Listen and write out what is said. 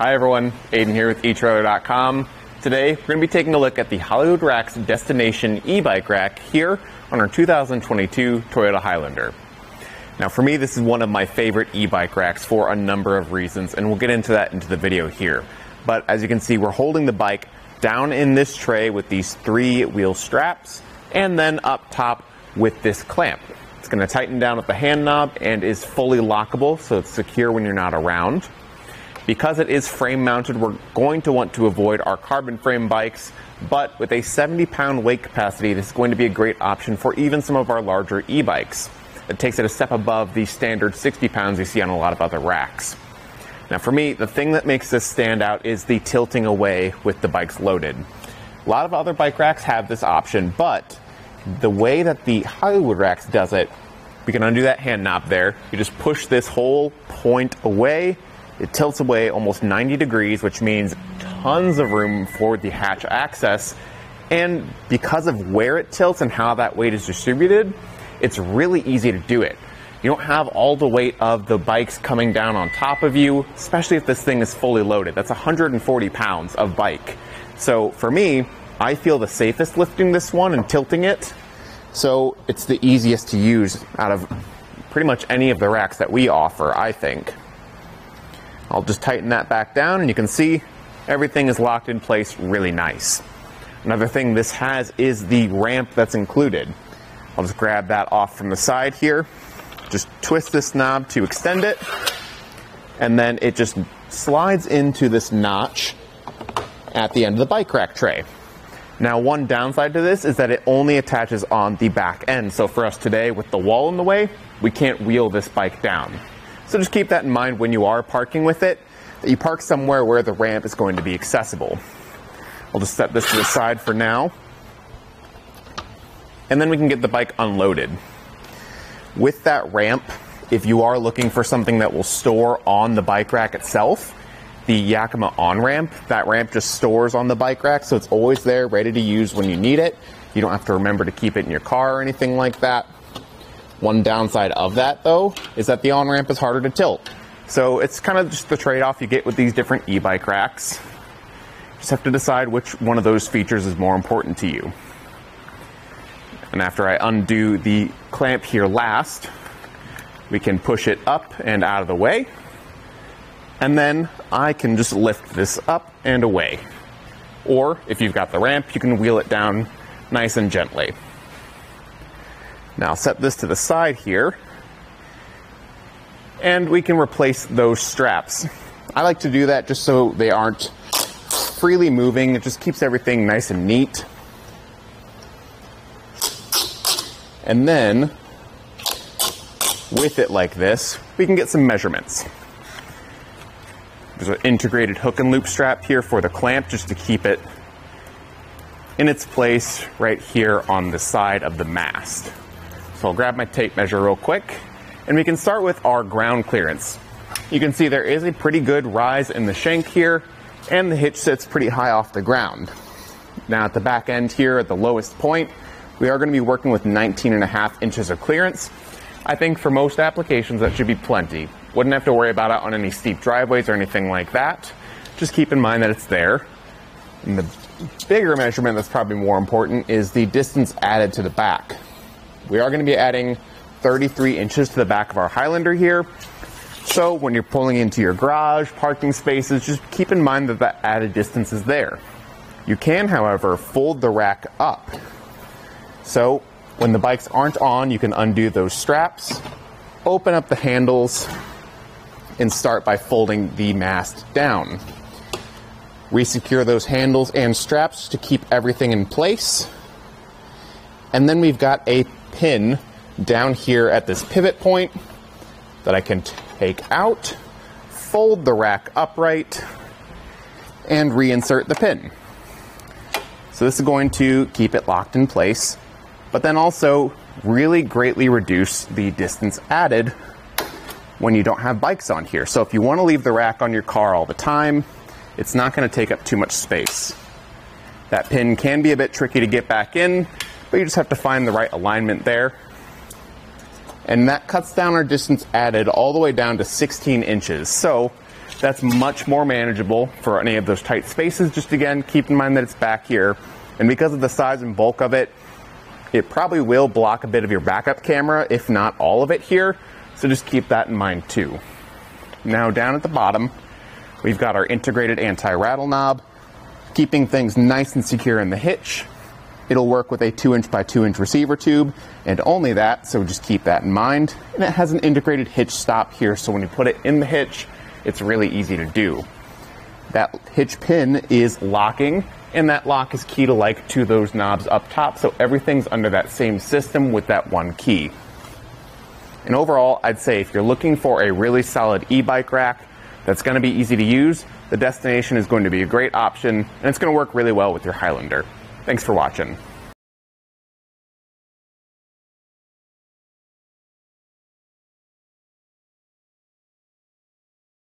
Hi everyone, Aiden here with etrailer.com. Today we're going to be taking a look at the Hollywood Racks Destination e-bike rack here on our 2022 Toyota Highlander. Now for me, this is one of my favorite e-bike racks for a number of reasons, and we'll get into that into the video here. But as you can see, we're holding the bike down in this tray with these 3-wheel straps, and then up top with this clamp. It's going to tighten down with the hand knob and is fully lockable, so it's secure when you're not around. Because it is frame mounted, we're going to want to avoid our carbon frame bikes, but with a 70-pound weight capacity, this is going to be a great option for even some of our larger e-bikes. It takes it a step above the standard 60 pounds you see on a lot of other racks. Now for me, the thing that makes this stand out is the tilting away with the bikes loaded. A lot of other bike racks have this option, but the way that the Hollywood Racks does it, we can undo that hand knob there. You just push this whole point away. It tilts away almost 90 degrees, which means tons of room for the hatch access. And because of where it tilts and how that weight is distributed, it's really easy to do it. You don't have all the weight of the bikes coming down on top of you, especially if this thing is fully loaded. That's 140 pounds of bike. So for me, I feel the safest lifting this one and tilting it. So it's the easiest to use out of pretty much any of the racks that we offer, I think. I'll just tighten that back down, and you can see everything is locked in place really nice. Another thing this has is the ramp that's included. I'll just grab that off from the side here, just twist this knob to extend it, and then it just slides into this notch at the end of the bike rack tray. Now, one downside to this is that it only attaches on the back end. So for us today, with the wall in the way, we can't wheel this bike down. So just keep that in mind when you are parking with it, that you park somewhere where the ramp is going to be accessible. I'll just set this to the side for now, and then we can get the bike unloaded. With that ramp, if you are looking for something that will store on the bike rack itself, the Yakima on-ramp, that ramp just stores on the bike rack, so it's always there, ready to use when you need it. You don't have to remember to keep it in your car or anything like that. One downside of that, though, is that the on-ramp is harder to tilt. So it's kind of just the trade-off you get with these different e-bike racks. Just have to decide which one of those features is more important to you. And after I undo the clamp here last, we can push it up and out of the way. And then I can just lift this up and away. Or if you've got the ramp, you can wheel it down nice and gently. Now I'll set this to the side here, and we can replace those straps. I like to do that just so they aren't freely moving. It just keeps everything nice and neat. And then, with it like this, we can get some measurements. There's an integrated hook and loop strap here for the clamp, just to keep it in its place right here on the side of the mast. So I'll grab my tape measure real quick, and we can start with our ground clearance. You can see there is a pretty good rise in the shank here, and the hitch sits pretty high off the ground. Now at the back end here, at the lowest point, we are going to be working with 19.5 inches of clearance. I think for most applications that should be plenty. Wouldn't have to worry about it on any steep driveways or anything like that. Just keep in mind that it's there. And the bigger measurement that's probably more important is the distance added to the back. We are going to be adding 33 inches to the back of our Highlander here. So when you're pulling into your garage, parking spaces, just keep in mind that that added distance is there. You can, however, fold the rack up. So when the bikes aren't on, you can undo those straps, open up the handles, and start by folding the mast down. Resecure those handles and straps to keep everything in place. And then we've got a pin down here at this pivot point that I can take out, fold the rack upright, and reinsert the pin. So this is going to keep it locked in place, but then also really greatly reduce the distance added when you don't have bikes on here. So if you want to leave the rack on your car all the time, it's not going to take up too much space. That pin can be a bit tricky to get back in, but you just have to find the right alignment there. And that cuts down our distance added all the way down to 16 inches. So That's much more manageable for any of those tight spaces. Just again, keep in mind that it's back here. And because of the size and bulk of it, it probably will block a bit of your backup camera, if not all of it here. So just keep that in mind too. Now down at the bottom, we've got our integrated anti-rattle knob, keeping things nice and secure in the hitch. It'll work with a 2" by 2" receiver tube, and only that, so just keep that in mind. And it has an integrated hitch stop here, so when you put it in the hitch, it's really easy to do. That hitch pin is locking, and that lock is key to like to those knobs up top, so everything's under that same system with that one key. And overall, I'd say if you're looking for a really solid e-bike rack that's going to be easy to use, the Destination is going to be a great option, and it's going to work really well with your Highlander. Thanks for watching.